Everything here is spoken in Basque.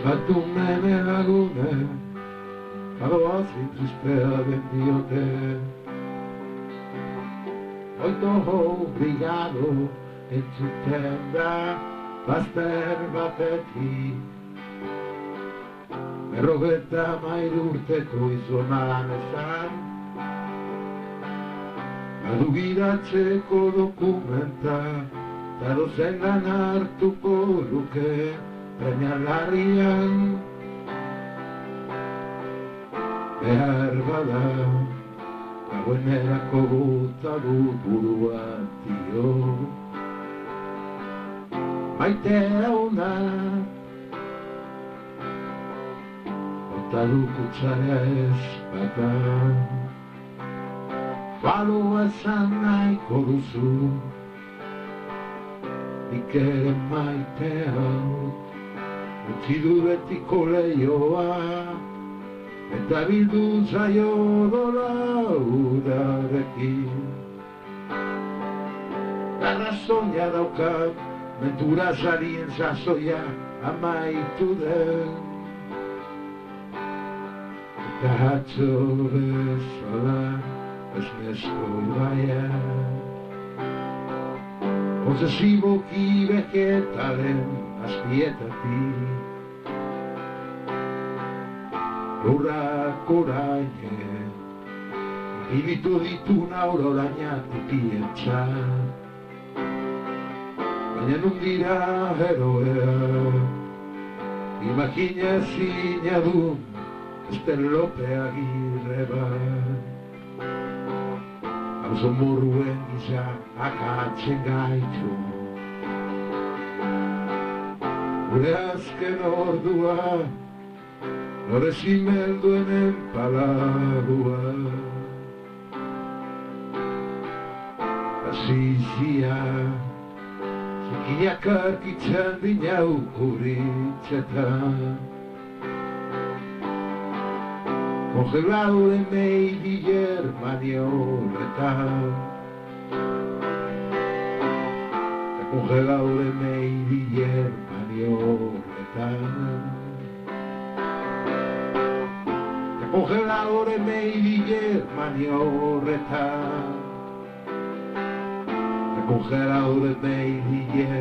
Batu mene lagune, adoazi trispea den diote. Oito obrigado entzuten da, bazter batetik. 53 urteko izonan esan, adugidatzeko dokumenta, eta dozengan hartuko luke, premia larrian. Behar bada, dagoenerako guta du burua dio. Maite hauna, ota lukutzarea ez bata. Baloa esan nahiko duzu, nik ere maite hau, utzi du betiko lehioa, eta bildu zaio dola udarekin. Arrazoia daukat, mentura zarien sasoia amaitu den. Eta atzo bezala esnesko ibaia, obsesiboki vegetalen azpietatik. Lurrak oraine, ibitu ditu naurolaina tipientzat. Baina nundira heroea, imaginezina dun, Estelope Agirre bat. Hauzo morruen gisa akatzen gaitu. Gure azken ordua, nore zimelduenen palagua. Azizia, zikinak arkitzen dinau kuritzetan. Congelado de Meidiller manionetan. Congelado de Meidiller manionetan. Congelado de Meidiller manionetan. Congelado de Meidiller